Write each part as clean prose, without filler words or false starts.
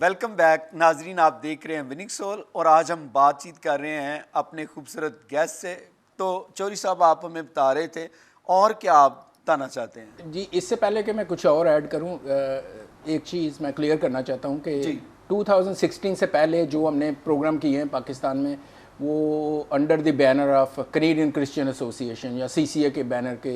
Welcome back नाजरीन, आप देख रहे हैं विनिंग सोल और आज हम बातचीत कर रहे हैं अपने खूबसूरत गेस्ट से। तो चौधरी साहब, आप हमें बता रहे थे और क्या आप बताना चाहते हैं? जी, इससे पहले कि मैं कुछ और ऐड करूं, एक चीज़ मैं क्लियर करना चाहता हूं कि 2016 से पहले जो हमने प्रोग्राम किए हैं पाकिस्तान में, वो under the banner of Canadian Christian association या CCA के बैनर के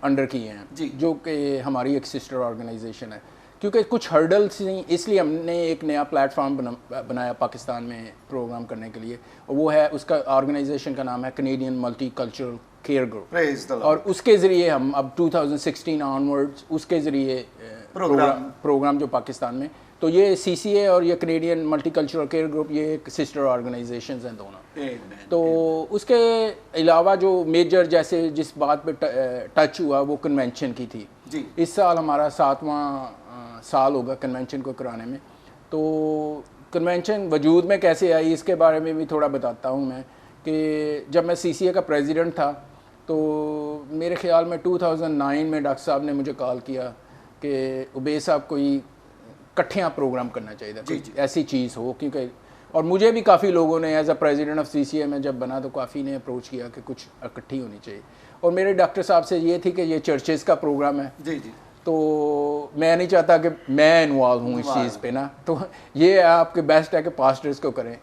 अंडर किए हैं, जो कि हमारी एक सिस्टर ऑर्गेनाइजेशन है। क्योंकि कुछ हर्डल्स नहीं, इसलिए हमने एक नया प्लेटफॉर्म बनाया पाकिस्तान में प्रोग्राम करने के लिए, और वो है, उसका ऑर्गेनाइजेशन का नाम है Canadian multi cultural care group. और उसके ज़रिए हम अब 2016 ऑनवर्ड्स उसके ज़रिए प्रोग्राम जो पाकिस्तान में, तो ये CCA और ये Canadian multi cultural care group, ये एक सिस्टर ऑर्गेनाइजेशन हैं दोनों। तो उसके अलावा जो मेजर, जैसे जिस बात पे टच हुआ, वो कन्वेंशन की थी। इस साल हमारा 7वां साल होगा कन्वेंशन को कराने में। तो कन्वेंशन वजूद में कैसे आई, इसके बारे में भी थोड़ा बताता हूँ मैं। कि जब मैं CCA का प्रेसिडेंट था, तो मेरे ख्याल में 2009 में डॉक्टर साहब ने मुझे कॉल किया कि उबैद साहब, कोई इकट्ठियाँ प्रोग्राम करना चाहिए था, ऐसी चीज़ हो। क्योंकि और मुझे भी काफ़ी लोगों ने, as a president of CCA में जब बना, तो काफ़ी ने अप्रोच किया कि कुछ इकट्ठी होनी चाहिए। और मेरे डॉक्टर साहब से ये थी कि ये चर्चेस का प्रोग्राम है, तो मैं नहीं चाहता कि मैं इन्वॉल्व हूँ इस चीज़ पे ना, तो ये आपके बेस्ट है कि पास्टर्स को करें।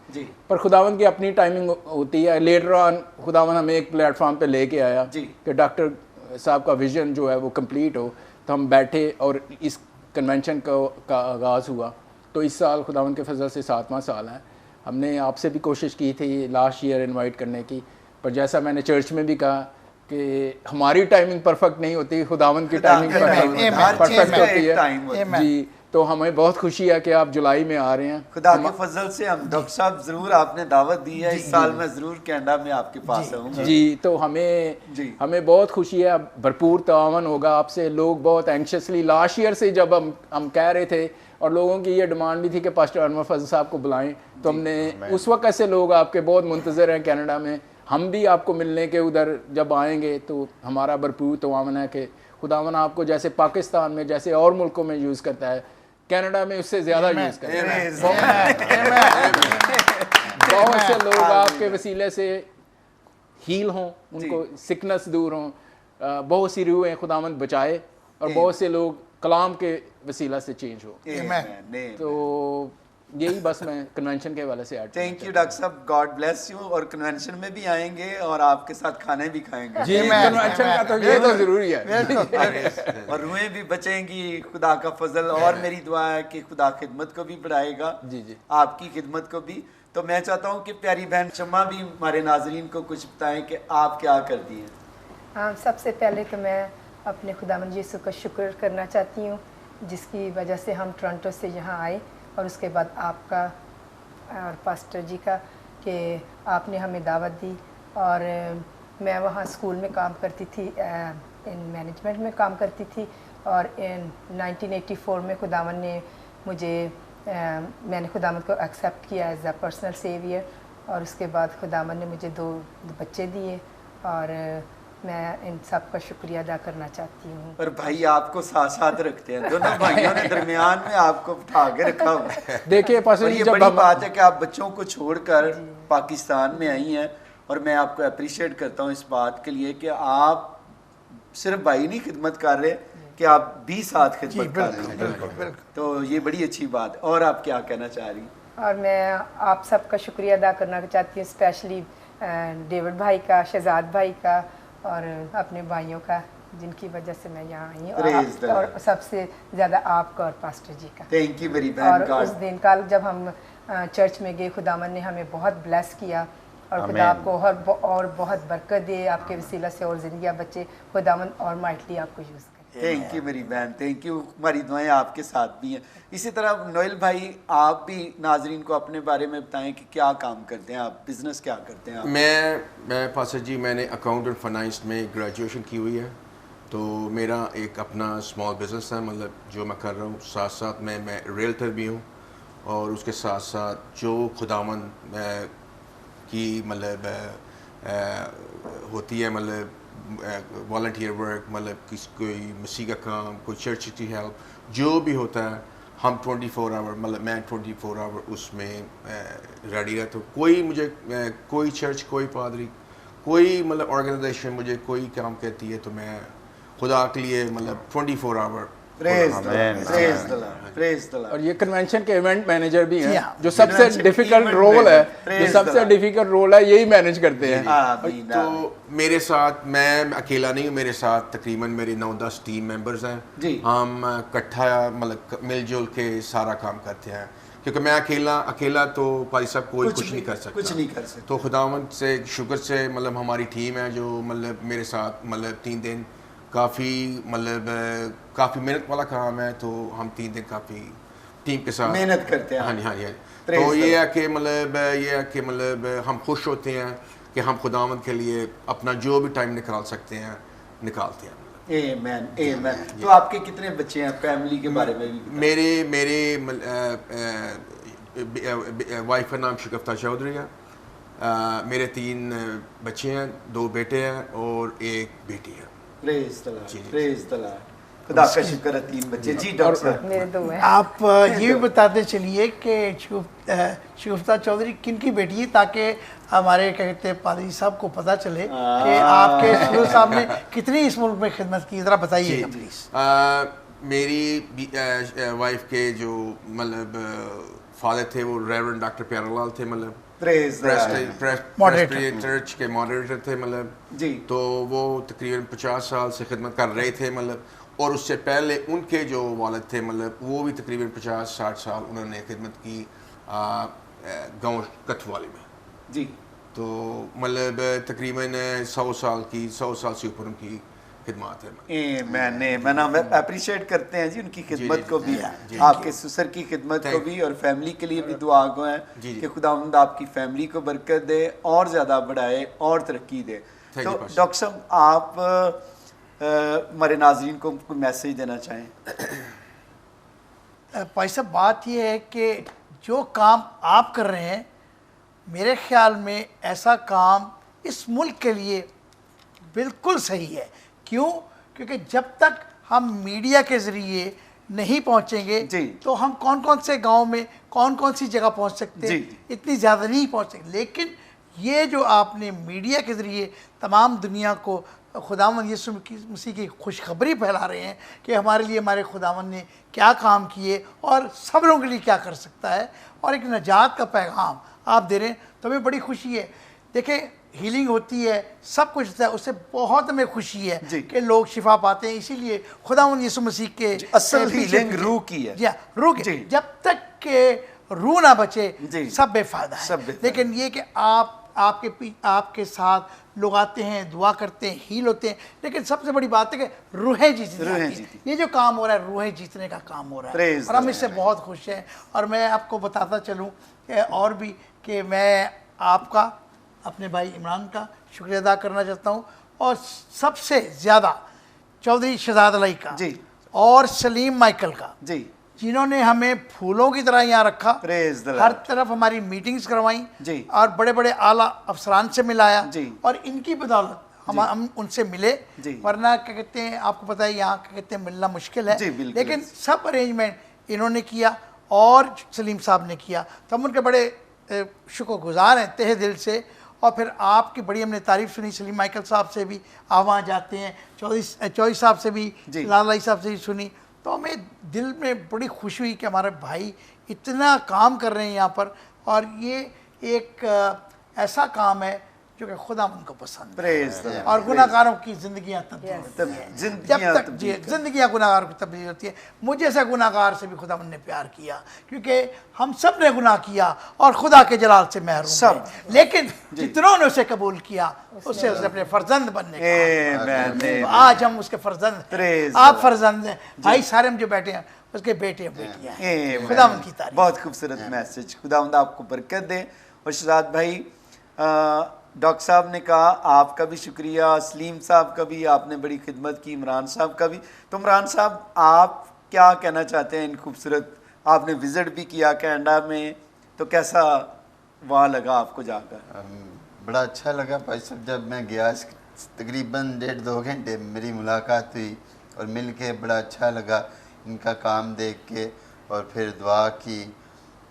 पर खुदावन की अपनी टाइमिंग होती है। लेटर ऑन खुदावन हमें एक प्लेटफॉर्म पे लेके आया कि डॉक्टर साहब का विजन जो है वो कंप्लीट हो। तो हम बैठे और इस कन्वेंशन का आगाज़ हुआ। तो इस साल खुदावन के फजल से 7वां साल है। हमने आपसे भी कोशिश की थी लास्ट ईयर इनवाइट करने की, पर जैसा मैंने चर्च में भी कहा कि हमारी टाइमिंग परफेक्ट नहीं होती, खुदावन की टाइमिंग परफेक्ट होती है। जी, तो हमें बहुत खुशी है कि आप जुलाई में आ रहे हैं। खुदा के फजल से हम डॉक्टर साहब, जरूर आपने दावत दी है, इस साल मैं जरूर कनाडा में आपके पास आऊँगा। जी, तो हमें बहुत खुशी है, भरपूर तावन होगा आपसे। लोग बहुत एंक्शसली लास्ट ईयर से जब हम कह रहे थे, और लोगों की ये डिमांड भी थी कि पास्टर अनवर फजल साहब को बुलाएं, तो हमने उस वक्त ऐसे लोग आपके बहुत मुंतज़र हैं कनाडा में। हम भी आपको मिलने के उधर जब आएंगे, तो हमारा भरपूर तवामन है कि खुदावन आपको जैसे पाकिस्तान में, जैसे और मुल्कों में यूज़ करता है, कनाडा में उससे ज़्यादा यूज़ करता है। बहुत से लोग आपके वसीले से हील हों, उनको सिकनेस दूर हों, बहुत सी रूहें खुदावंद बचाए, और बहुत से लोग कलाम के वसीला से चेंज हो। तो यही बस मैं कन्वेंशन के वाले से ऐड। थैंक यू डॉक्टर साहब, गॉड ब्लेस यू। और कन्वेंशन में भी आएंगे और आपके साथ खाने भी खाएंगे। जी, कन्वेंशन का तो ये तो जरूरी है। और रूहें भी बचेंगी, खुदा का फजल। और मेरी दुआ है कि खुदा खिदमत को भी बढ़ाएगा, जी, आपकी खिदमत को भी। तो मैं चाहता हूँ कि प्यारी बहन शम्मा भी हमारे नाजरीन को कुछ बताएं कि आप क्या करती हैं। हाँ, सबसे पहले तो मैं अपने खुदावंद यीशु का शुक्र करना चाहती हूँ, जिसकी वजह से हम टोरंटो से यहाँ आए, और उसके बाद आपका और पास्टर जी का कि आपने हमें दावत दी। और मैं वहाँ स्कूल में काम करती थी, इन मैनेजमेंट में काम करती थी। और इन 1984 में खुदावन ने मुझे मैंने खुदावन को एक्सेप्ट किया एज अ पर्सनल सेवियर। और उसके बाद खुदावन ने मुझे 2 बच्चे दिए, और मैं इन सब का शुक्रिया अदा करना चाहती हूँ। पर भाई आपको साथ साथ रखते हैं, दोनों भाइयों ने दरमियान में आपको बिठा के रखा हुआ। देखिए, ये बड़ी बात है कि आप बच्चों को छोड़कर पाकिस्तान में आई हैं, और मैं आपको अप्रिशिएट करता हूँ इस बात के लिए कि आप सिर्फ भाई नहीं खिदमत कर रहे, कि आप भी साथ खिदमत कर रहे हैं। तो ये बड़ी अच्छी बात है। और आप क्या कहना चाह रही? और मैं आप सबका शुक्रिया अदा करना चाहती हूँ, स्पेशली डेविड भाई का, शहजाद भाई का, और अपने भाइयों का, जिनकी वजह से मैं यहाँ आई हूँ। और सबसे ज़्यादा आपका और पास्टर जी का। थैंक यू मेरी बहन। और उस दिन कल जब हम चर्च में गए, खुदावन ने हमें बहुत ब्लेस किया, और खुदा आपको और बहुत बरकत दे, आपके वसीला से और ज़िंदगी बच्चे खुदावन और माइटली आपको यूज़ करें। थैंक यू मेरी बहन, थैंक यू। हमारी दुआएं आपके साथ भी हैं। इसी तरह नोएल भाई, आप भी नाजरीन को अपने बारे में बताएं कि क्या काम करते हैं आप, बिजनेस क्या करते हैं आप? मैं फासर जी, मैंने अकाउंटेंट फाइनेंस में ग्रेजुएशन की हुई है। तो मेरा एक अपना स्मॉल बिजनेस है, मतलब जो मैं कर रहा हूँ। साथ साथ मैं रियल्टर भी हूँ, और उसके साथ साथ जो खुदावन की मतलब होती है, मतलब वॉलंटियर वर्क, मतलब कोई मसीह का काम, कोई चर्च की हेल्प, जो भी होता है हम 24 आवर मतलब मैं 24 आवर उसमें रेडी रहता हूँ। कोई मुझे कोई चर्च, कोई पादरी, कोई मतलब ऑर्गेनाइजेशन मुझे कोई काम कहती है तो मैं खुदा के लिए मतलब 24 आवर। और ये कन्वेंशन के इवेंट मैनेजर भी हैं जो सबसे Convention डिफिकल्ट event रोल है, manager, जो सबसे डिफिकल्ट रोल है यही मैनेज करते हैं। तो मेरे साथ मैं अकेला नहीं हूँ, मेरे साथ तकरीबन मेरे 9-10 टीम मेंबर्स हैं जी। हम इकट्ठा मतलब मिलजुल के सारा काम करते हैं, क्योंकि मैं अकेला तो भाई साहब कुछ नहीं कर सकता, कुछ नहीं कर सकता। तो खुदावंद से शुक्र से मतलब हमारी टीम है जो मतलब मेरे साथ मतलब 3 दिन काफ़ी मेहनत वाला काम है, तो हम 3 दिन काफ़ी टीम के साथ मेहनत करते हैं। हाँ जी। तो ये है कि मतलब हम खुश होते हैं कि हम खुदावंद के लिए अपना जो भी टाइम निकाल सकते हैं निकालते हैं। आमेन। तो आपके कितने बच्चे हैं, फैमिली के बारे में भी बताएं। मेरे वाइफ का नाम शिकफ्ता चौधरी है, मेरे 3 बच्चे हैं, 2 बेटे हैं और 1 बेटी है। प्रेज द लॉर्ड, खुदा का शुक्र है 3 बच्चे। जी डॉक्टर साहब, मेरे 2 हैं। आप ये भी बताते चलिए कि शिगुफ्ता चौधरी किन की बेटी है, ताकि हमारे क्या कहते हैं पादरी साहब को पता चले कि आपके शिगुफ्ता साहब ने कितनी इस मुल्क में खिदमत की, ज़रा बताइए प्लीज़। मेरी वाइफ के जो मतलब फादर थे वो रेवरेंड डॉक्टर प्यारालाल थे, मतलब चर्च के मॉडरेटर थे मतलब जी। तो वो तकरीबन 50 साल से खिदमत कर रहे थे मतलब, और उससे पहले उनके जो वालिद थे मतलब वो भी तकरीबन 50-60 साल उन्होंने खिदमत की गांव कथवाली में जी। तो मतलब तकरीबन 100 साल से ऊपर उनकी खिदमत है। मैं अप्रिशिएट करते हैं जी उनकी खिदमत को भी, आपके ससुर की खिदमत को भी, और फैमिली के लिए भी दुआ गो हैं कि खुदावंद आपकी फैमिली को बरकत दे और ज़्यादा बढ़ाए और तरक्की दे। तो डॉक्टर साहब आप हमारे नाजरीन को कोई मैसेज देना चाहें? भाई साहब बात यह है कि जो काम आप कर रहे हैं, मेरे ख्याल में ऐसा काम इस मुल्क के लिए बिल्कुल सही है। क्यों? क्योंकि जब तक हम मीडिया के ज़रिए नहीं पहुंचेंगे तो हम कौन से गांव में कौन सी जगह पहुंच सकते हैं, इतनी ज़्यादा नहीं पहुंच सकते। लेकिन ये जो आपने मीडिया के ज़रिए तमाम दुनिया को खुदावंद यीशु मसीह की खुशखबरी फैला रहे हैं कि हमारे लिए हमारे खुदावंद ने क्या काम किए और सब लोगों के लिए क्या कर सकता है, और एक निजात का पैगाम आप दे रहे हैं, तो हमें बड़ी खुशी है। देखें, हीलिंग होती है, सब कुछ होता है, उससे बहुत हमें खुशी है कि लोग शिफा पाते हैं। इसीलिए खुदावंद यीशु मसीह के असल हीलिंग रूह की है। जी, रूह की। जब तक के रूह ना बचे सब बेफायदा है। लेकिन ये कि आपके साथ लोग आते हैं, दुआ करते हैं, हील होते हैं, लेकिन सबसे बड़ी बात है कि रूहें जीतने। ये जो काम हो रहा है रूहें जीतने का काम हो रहा है, और हम इससे बहुत खुश हैं। और मैं आपको बताता चलूँ और भी कि मैं आपका, अपने भाई इमरान का शुक्रिया अदा करना चाहता हूँ, और सबसे ज़्यादा चौधरी शहजाद अली का और सलीम माइकल का, जिन्होंने हमें फूलों की तरह यहाँ रखा, हर तरफ हमारी मीटिंग्स करवाई और बड़े बड़े आला अफसरान से मिलाया, और इनकी बदौलत हम उनसे मिले। वरना क्या कहते हैं, आपको पता है यहाँ क्या कहते हैं मिलना मुश्किल है, लेकिन सब अरेंजमेंट इन्होंने किया और सलीम साहब ने किया, तो हम उनके बड़े शुक्रगुजार हैं तहे दिल से। और फिर आपकी बड़ी हमने तारीफ़ सुनी सलीम माइकल साहब से भी, आप वहाँ जाते हैं, चौधरी साहब से भी, लालाई साहब से भी सुनी, तो हमें दिल में बड़ी खुशी हुई कि हमारे भाई इतना काम कर रहे हैं यहाँ पर, और ये एक ऐसा काम है जो कि खुदा उनको पसंद है। और गुनाहगारों की ज़िंदगियाँ तब्दील होती हैं, जब तक ज़िंदगियाँ गुनाहगारों की तब्दील होती है। मुझे ऐसा गुनाहगार से भी खुदा ने प्यार किया, क्योंकि हम सब ने गुनाह किया और खुदा के जलाल से महरूम हैं, लेकिन जितनों ने उसे कबूल किया उससे अपने फर्जंद बनने का, आज हम उसके फर्जंद, आप फर्जंद हैं भाई, सारे हम जो बैठे हैं उसके बेटे बेटियाँ हैं। खुदावंद की तारीफ। बहुत खूबसूरत मैसेज, खुदावंद आपको बरकत दे। और शहजाद भाई, डॉक्टर साहब ने कहा आपका भी शुक्रिया, सलीम साहब का भी, आपने बड़ी खिदमत की, इमरान साहब का भी। तो इमरान साहब आप क्या कहना चाहते हैं? इन खूबसूरत, आपने विज़िट भी किया कनाडा में, तो कैसा वहाँ लगा आपको जाकर? बड़ा अच्छा लगा भाई साहब, जब मैं गया तकरीबन 1.5-2 घंटे मेरी मुलाकात हुई और मिल के बड़ा अच्छा लगा इनका काम देख के। और फिर दुआ की,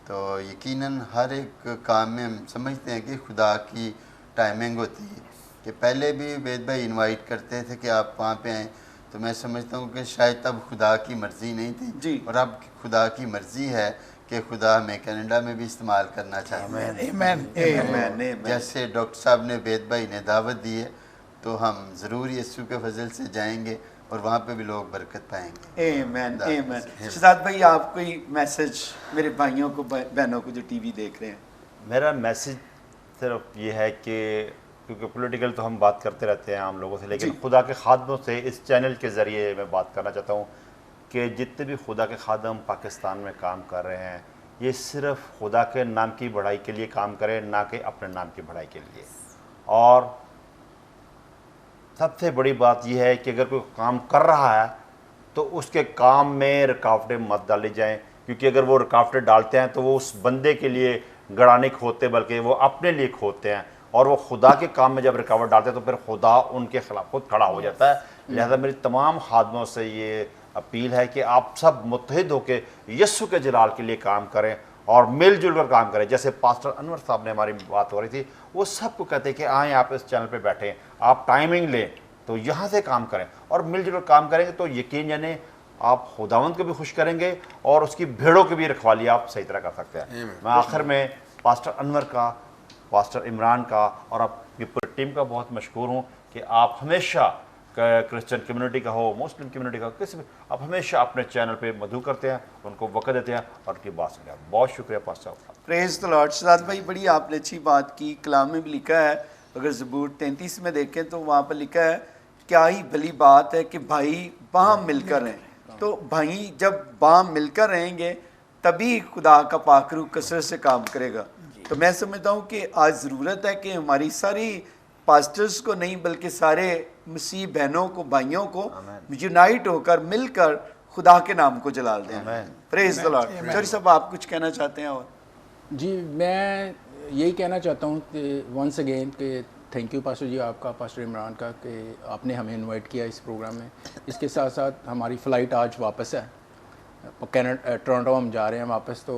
तो यकीनन हर एक काम में हम समझते हैं कि खुदा की टाइमिंग होती है। कि पहले भी वेद भाई इनवाइट करते थे कि आप वहाँ पे आएँ, तो मैं समझता हूँ कि शायद तब खुदा की मर्ज़ी नहीं थी जी। और अब खुदा की मर्ज़ी है कि खुदा हमें कनाडा में भी इस्तेमाल करना चाहते हैं। जैसे डॉक्टर साहब ने वेद भाई ने दावत दी है, तो हम ज़रूर यीशु के फजल से जाएंगे और वहाँ पे भी लोग बरकत पाएंगे। आमीन आमीन। शहजाद भाई, आप कोई मैसेज मेरे भाइयों को बहनों को जो टीवी देख रहे हैं? मेरा मैसेज सिर्फ ये है कि क्योंकि पॉलिटिकल तो हम बात करते रहते हैं आम लोगों से, लेकिन खुदा के खादमों से इस चैनल के ज़रिए मैं बात करना चाहता हूँ कि जितने भी खुदा के खादम पाकिस्तान में काम कर रहे हैं, ये सिर्फ खुदा के नाम की बढ़ाई के लिए काम करें, ना कि अपने नाम की बढ़ाई के लिए। और सबसे बड़ी बात यह है कि अगर कोई काम कर रहा है तो उसके काम में रुकावटें मत डाली जाएं, क्योंकि अगर वो रुकावटें डालते हैं तो वो उस बंदे के लिए गड़ाने खोते, बल्कि वो अपने लिए खोते हैं। और वो खुदा के काम में जब रुकावट डालते हैं तो फिर खुदा उनके खिलाफ खुद खड़ा हो जाता है। लिहाजा मेरी तमाम खादमों से ये अपील है कि आप सब मुत्तहिद होकर यस्सु के जलाल के लिए काम करें और मिलजुल कर काम करें। जैसे पास्टर अनवर साहब ने हमारी बात हो रही थी, वो सबको कहते हैं कि आएँ आप इस चैनल पे बैठें, आप टाइमिंग लें तो यहाँ से काम करें और मिलजुल कर काम करेंगे तो यकीन जाने आप खुदावंद को भी खुश करेंगे और उसकी भेड़ों की भी रखवाली आप सही तरह कर सकते हैं। मैं आखिर में पास्टर अनवर का, पास्टर इमरान का और आपकी पूरी टीम का बहुत मशकूर हूँ कि आप हमेशा क्रिश्चियन कम्युनिटी का हो, मुस्लिम कम्युनिटी का, किसी भी, आप हमेशा अपने चैनल पे मधु करते हैं, उनको वक़्त देते हैं और उनकी बात सुनते हैं। बहुत शुक्रिया पास्टर साहब। Praise the Lord. शहजाद भाई, बड़ी आपने अच्छी बात की। कलाम में भी लिखा है, अगर ज़बूर 33 में देखें तो वहाँ पर लिखा है, क्या ही भली बात है कि भाई बाहम मिलकर रहें। तो भाई जब बाहम मिलकर रहेंगे तभी खुदा का पाखरू कसरत से काम करेगा। तो मैं समझता हूँ कि आज ज़रूरत है कि हमारी सारी पास्टर्स को नहीं बल्कि सारे मसीह बहनों को, भाइयों को यूनाइट होकर मिलकर खुदा के नाम को जलाल दें। Praise the Lord. चौधरी साहब, आप कुछ कहना चाहते हैं? और जी, मैं यही कहना चाहता हूँ कि वंस अगेन कि थैंक यू पास्टर जी, आपका, पास्टर इमरान का, कि आपने हमें इनवाइट किया इस प्रोग्राम में। इसके साथ साथ हमारी फ़्लाइट आज वापस है, कनाडा, टोरंटो हम जा रहे हैं वापस। तो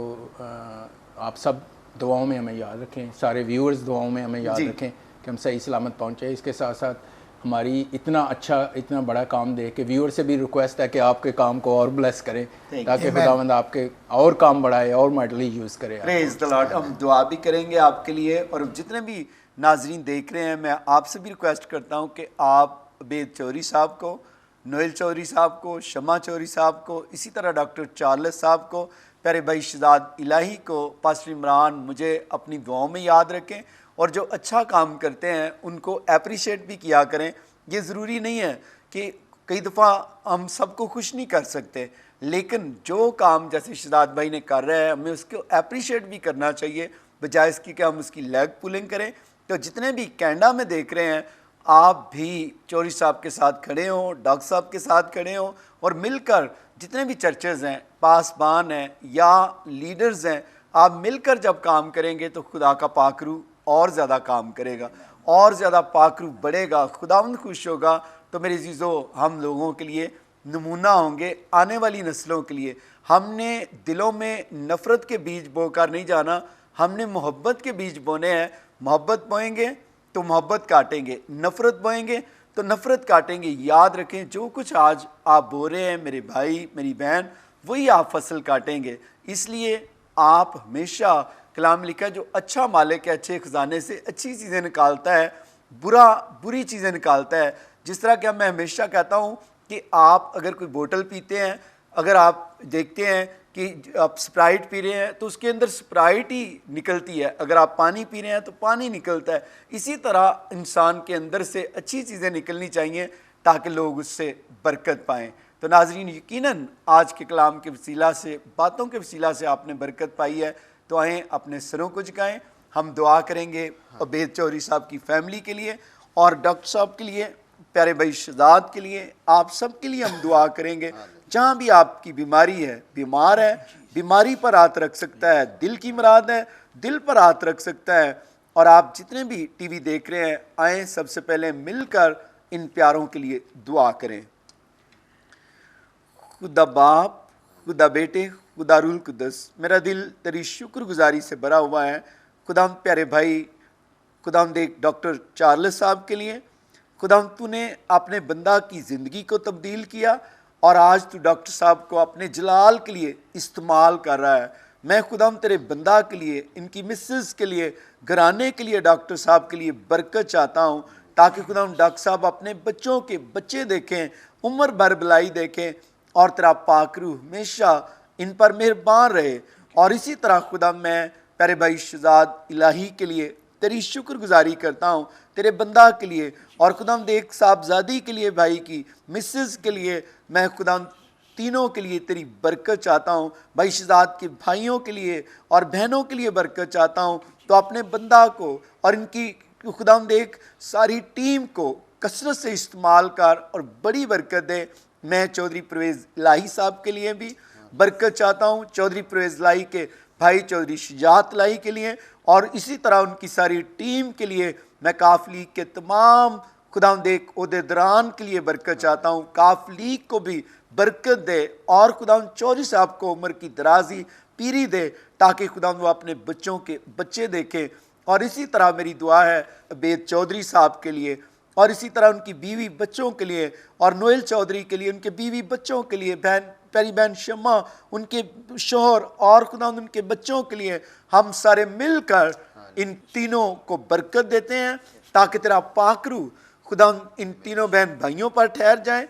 आप सब दुआओं में हमें याद रखें, सारे व्यूअर्स दुआओं में हमें याद रखें कि हम सही सलामत पहुँचे। इसके साथ साथ हमारी इतना अच्छा, इतना बड़ा काम देख के व्यूअर से भी रिक्वेस्ट है कि आपके काम को और ब्लेस करें, ताकि खुदावंद आपके और काम बढ़ाए और माइटली यूज़ करे। Praise the Lord. हम दुआ भी करेंगे आपके लिए। और जितने भी नाजरीन देख रहे हैं, मैं आपसे भी रिक्वेस्ट करता हूँ कि आप अबेद चौधरी साहब को, नोएल चौधरी साहब को, शमा चौधरी साहब को, इसी तरह डॉक्टर चार्ल्स साहब को, प्यारे भाई शहजाद इलाही को, पास्टर इमरान, मुझे अपनी दुआओं में याद रखें। और जो अच्छा काम करते हैं उनको अप्रिशिएट भी किया करें। ये ज़रूरी नहीं है कि कई दफ़ा हम सबको खुश नहीं कर सकते, लेकिन जो काम जैसे शहजाद भाई ने कर रहे हैं, हमें उसको अप्रिशिएट भी करना चाहिए, बजाय इसकी कि हम उसकी लेग पुलिंग करें। तो जितने भी कनाडा में देख रहे हैं, आप भी चौधरी साहब के साथ खड़े हों, डॉक्टर साहब के साथ खड़े हों और मिलकर जितने भी चर्चेज़ हैं, पासबान हैं या लीडर्स हैं, आप मिलकर जब काम करेंगे तो खुदा का पाकरू और ज़्यादा काम करेगा, और ज़्यादा पाकरू बढ़ेगा, खुदावंद खुश होगा। तो मेरे अज़ीज़ों, हम लोगों के लिए नमूना होंगे, आने वाली नस्लों के लिए। हमने दिलों में नफ़रत के बीज बोकर नहीं जाना, हमने मोहब्बत के बीज बोने हैं। मोहब्बत बोएंगे तो मोहब्बत काटेंगे, नफ़रत बोएंगे तो नफ़रत काटेंगे। याद रखें, जो कुछ आज आप बो रहे हैं मेरे भाई, मेरी बहन, वही आप फसल काटेंगे। इसलिए आप हमेशा, कलाम लिखा है, जो अच्छा मालिक है अच्छे खजाने से अच्छी चीज़ें निकालता है, बुरी चीज़ें निकालता है। जिस तरह कि मैं हमेशा कहता हूँ कि आप अगर कोई बोतल पीते हैं, अगर आप देखते हैं कि आप स्प्राइट पी रहे हैं तो उसके अंदर स्प्राइट ही निकलती है, अगर आप पानी पी रहे हैं तो पानी निकलता है। इसी तरह इंसान के अंदर से अच्छी चीज़ें निकलनी चाहिए ताकि लोग उससे बरकत पाएँ। तो नाजरीन, यकीनन आज के कलाम के वसीला से, बातों के वसीला से आपने बरकत पाई है। तो आएँ अपने सरों को झुकाएं। हम दुआ करेंगे अबेद चौधरी साहब की फैमिली के लिए और डॉक्टर साहब के लिए, प्यारे भाई शहजाद के लिए, आप सब के लिए हम दुआ करेंगे। जहाँ भी आपकी बीमारी है, बीमार है, बीमारी पर हाथ रख सकता है, दिल की मुराद है, दिल पर हाथ रख सकता है। और आप जितने भी टीवी देख रहे हैं, आएँ सबसे पहले मिलकर इन प्यारों के लिए दुआ करें। खुदा बाप, खुदा बेटे, खुदारुल कुद्दस, मेरा दिल तेरी शुक्रगुजारी से भरा हुआ है खुदा प्यारे भाई खुदा देख डॉक्टर चार्ल्स साहब के लिए। खुदा तूने अपने बंदा की ज़िंदगी को तब्दील किया और आज तू डॉक्टर साहब को अपने जलाल के लिए इस्तेमाल कर रहा है। मैं खुदा तेरे बंदा के लिए, इनकी मिसेस के लिए, घराने के लिए, डॉक्टर साहब के लिए बरकत चाहता हूँ, ताकि खुदा डॉक्टर साहब अपने बच्चों के बच्चे देखें, उम्र भर भलाई देखें और तेरा पाक रूह हमेशा इन पर मेहरबान रहे। और इसी तरह खुदा मैं प्यारे भाई शहजाद इलाही के लिए तेरी शुक्रगुजारी करता हूँ, तेरे बंदा के लिए, और खुदा देख साहबजादी के लिए, भाई की मिसेस के लिए, मैं खुदा तीनों के लिए तेरी बरकत चाहता हूँ। भाई शहजाद के भाइयों के लिए और बहनों के लिए बरकत चाहता हूँ। तो अपने बंदा को और इनकी खुदा देख सारी टीम को कसरत से इस्तेमाल कर और बड़ी बरकत दे। मैं चौधरी परवेज़ इलाही साहब के लिए भी बरकत चाहता हूँ, चौधरी परवेज़ इलाही के भाई चौधरी शुजात इलाही के लिए, और इसी तरह उनकी सारी टीम के लिए मैं काफ लीग के तमाम खुदा देख ओहदेदारान के लिए बरकत चाहता हूँ। काफ लीग को भी बरकत दे और खुदा चौधरी साहब को उम्र की दराजी पीरी दे, ताकि खुदा वो अपने बच्चों के बच्चे देखें। और इसी तरह मेरी दुआ है अबेद चौधरी साहब के लिए, और इसी तरह उनकी बीवी बच्चों के लिए, और नोएल चौधरी के लिए, उनके बीवी बच्चों के लिए, बहन प्यारी बहन शम्मा, उनके शोहर और खुदा उनके बच्चों के लिए हम सारे मिलकर इन तीनों को बरकत देते हैं, ताकि तेरा पाकरू खुदा इन तीनों बहन भाइयों पर ठहर जाए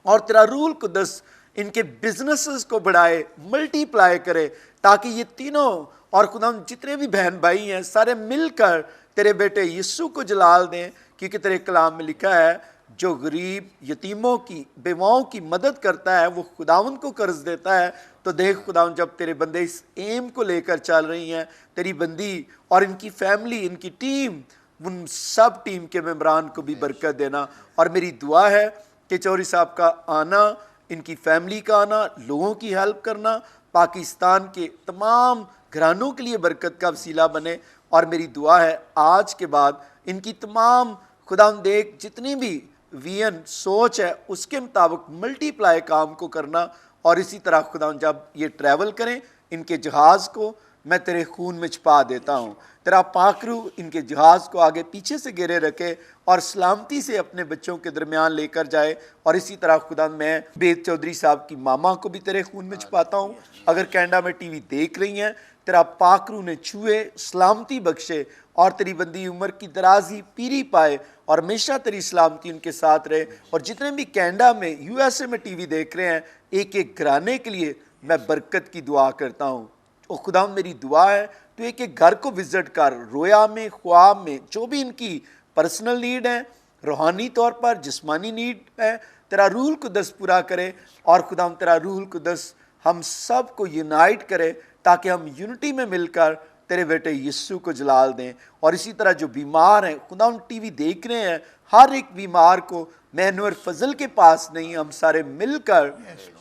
और तेरा रूल कुदस इनके बिजनेसेस को बढ़ाए, मल्टीप्लाई करे, ताकि ये तीनों और खुदा जितने भी बहन भाई हैं सारे मिलकर तेरे बेटे यीशु को जलाल दें। क्योंकि तेरे कलाम में लिखा है, जो गरीब यतीमों की बेवाओं की मदद करता है वो खुदावंद को कर्ज देता है। तो देख खुदावंद, जब तेरे बंदे इस एम को लेकर चल रही हैं, तेरी बंदी और इनकी फैमिली, इनकी टीम, उन सब टीम के मेंबरान को भी बरकत देना। और मेरी दुआ है कि चौधरी साहब का आना, इनकी फैमिली का आना, लोगों की हेल्प करना पाकिस्तान के तमाम घरानों के लिए बरकत का वसीला बने। और मेरी दुआ है आज के बाद इनकी तमाम खुदा देख जितनी भी विजन सोच है उसके मुताबिक मल्टीप्लाई काम को करना। और इसी तरह खुदा जब ये ट्रैवल करें, इनके जहाज़ को मैं तेरे खून में छुपा देता हूँ। तेरा पाकरू इनके जहाज़ को आगे पीछे से घेरे रखे और सलामती से अपने बच्चों के दरमियान लेकर जाए। और इसी तरह खुदा मैं बेद चौधरी साहब की मामा को भी तेरे खून में छुपाता हूँ। अगर कनाडा में टीवी देख रही हैं, तेरा पाकरू ने छुए, सलामती बख्शे और तेरी बंदी उम्र की दराजी पीरी पाए और हमेशा तेरी सलामती उनके साथ रहे। और जितने भी कनाडा में, यूएसए में टीवी देख रहे हैं, एक एक घराने के लिए मैं बरकत की दुआ करता हूँ। और खुदा मेरी दुआ है तो एक एक घर को विजिट कर, रोया में, ख्वाब में, जो भी इनकी पर्सनल नीड है, रूहानी तौर पर जिस्मानी नीड है, तेरा रूहुल कुद्दस पूरा करे। और खुदा तेरा रूहुल कुद्दस हम सब को यूनाइट करे, ताकि हम यूनिटी में मिलकर तेरे बेटे यीशु को जलाल दें। और इसी तरह जो बीमार हैं, खुदा हम टीवी देख रहे हैं, हर एक बीमार को मैं अनवर फजल के पास नहीं, हम सारे मिलकर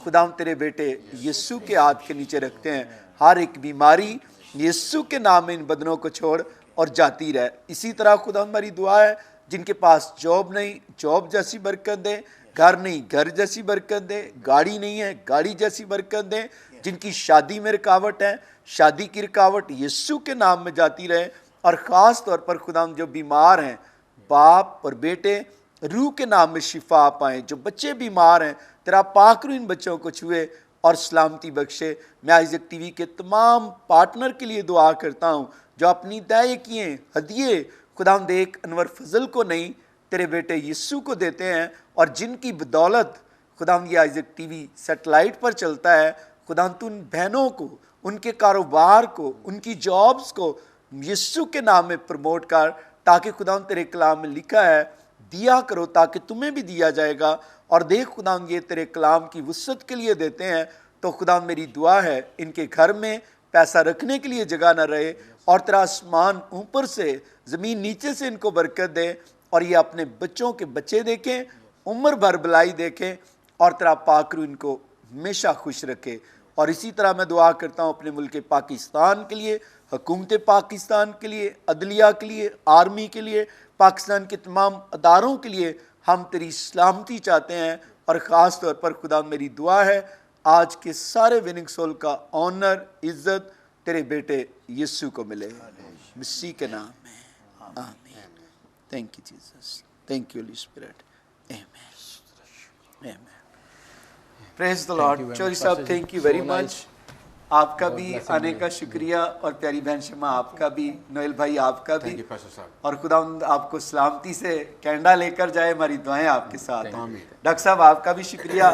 खुदा हम तेरे बेटे यीशु के हाथ के नीचे रखते हैं। हर एक बीमारी यीशु के नाम में इन बदनों को छोड़ और जाती रहे। इसी तरह खुदा हमारी दुआ है जिनके पास जॉब नहीं, जॉब जैसी बरकत दे, घर नहीं, घर जैसी बरकत दे, गाड़ी नहीं है, गाड़ी जैसी बरकत दे, जिनकी शादी में रुकावट है, शादी की रुकावट यीशु के नाम में जाती रहे। और ख़ास तौर पर खुदा जो बीमार हैं, बाप और बेटे रूह के नाम में शिफा पाएँ। जो बच्चे बीमार हैं, तेरा पाकरू इन बच्चों को छुए और सलामती बख्शे। मैं आइज़क टीवी के तमाम पार्टनर के लिए दुआ करता हूँ, जो अपनी दाए किए हदिये खुदा देख अनवर फजल को नहीं, तेरे बेटे यीशु को देते हैं, और जिनकी बदौलत खुदा ये आइज़क टीवी सेटेलाइट पर चलता है। खुदा तू उन बहनों को, उनके कारोबार को, उनकी जॉब्स को यीशु के नाम में प्रमोट कर, ताकि खुदा तेरे कलाम में लिखा है, दिया करो ताकि तुम्हें भी दिया जाएगा। और देख खुदा ये तेरे कलाम की वुसअत के लिए देते हैं। तो खुदा मेरी दुआ है इनके घर में पैसा रखने के लिए जगह न रहे, और तेरा आसमान ऊपर से ज़मीन नीचे से इनको बरकत दे, और ये अपने बच्चों के बच्चे देखें, उम्र भर भलाई देखें, और तेरा पाकरू इनको हमेशा खुश रखे। और इसी तरह मैं दुआ करता हूँ अपने मुल्क पाकिस्तान के लिए, हुकूमत पाकिस्तान के लिए, अदलिया के लिए, आर्मी के लिए, पाकिस्तान के तमाम अदारों के लिए हम तेरी सलामती चाहते हैं। और ख़ास तौर पर खुदा मेरी दुआ है आज के सारे विनिंग सोल का ऑनर, इज्जत तेरे बेटे यीशु को मिले, मसीह के नाम में, आमीन। Thank you Jesus, thank you Holi spirit, आमीन, आमीन। Praise the Lord. चौधरी साहब, थैंक यू वेरी मच। आपका भी आने का शुक्रिया, और प्यारी बहन शमा आपका भी, नोएल भाई आपका भी, और खुदावंद आपको सलामती से कनाडा लेकर जाए, हमारी दुआएं आपके साथ हैं। डॉक्टर साहब आपका भी शुक्रिया,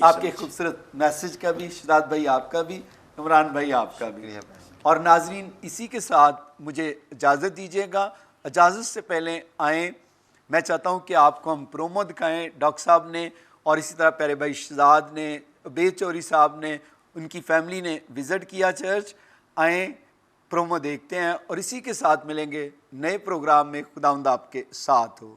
आपके खूबसूरत मैसेज का भी, शदाद भाई आपका भी, इमरान भाई आपका भी। और नाजरीन, इसी के साथ मुझे इजाज़त दीजिएगा। इजाज़त से पहले आएँ, मैं चाहता हूँ कि आपको हम प्रोमो दिखाएँ। डॉक्टर साहब ने और इसी तरह प्यारे भाई शहजाद ने, अबेद चौधरी साहब ने, उनकी फैमिली ने विज़िट किया चर्च। आएँ प्रोमो देखते हैं और इसी के साथ मिलेंगे नए प्रोग्राम में। खुदावंद आपके साथ हो।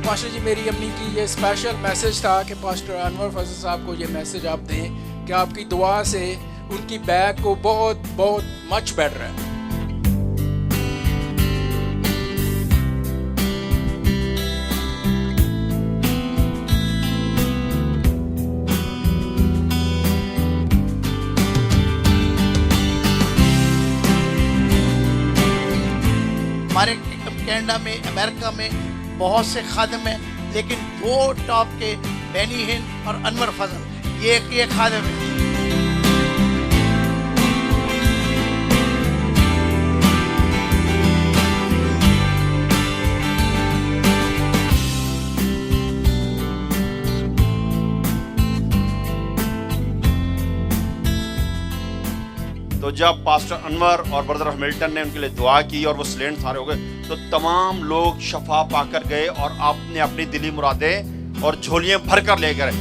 पास्टर जी, मेरी अम्मी की ये स्पेशल मैसेज था कि पास्टर अनवर फजल साहब को ये मैसेज आप दें कि आपकी दुआ से उनकी बैक को बहुत बहुत मच बेटर है। हमारे कनाडा में, अमेरिका में बहुत से खादिम हैं, लेकिन दो टॉप के बेनी हिंद और अनवर फजल, ये खादिम है। तो जब पास्टर अनवर और ब्रदर हैमिल्टन ने उनके लिए दुआ की और वो स्लेंट सारे हो गए, तो तमाम लोग शफा पाकर गए और आपने अपनी दिली मुरादें और झोलियां भर कर ले गए।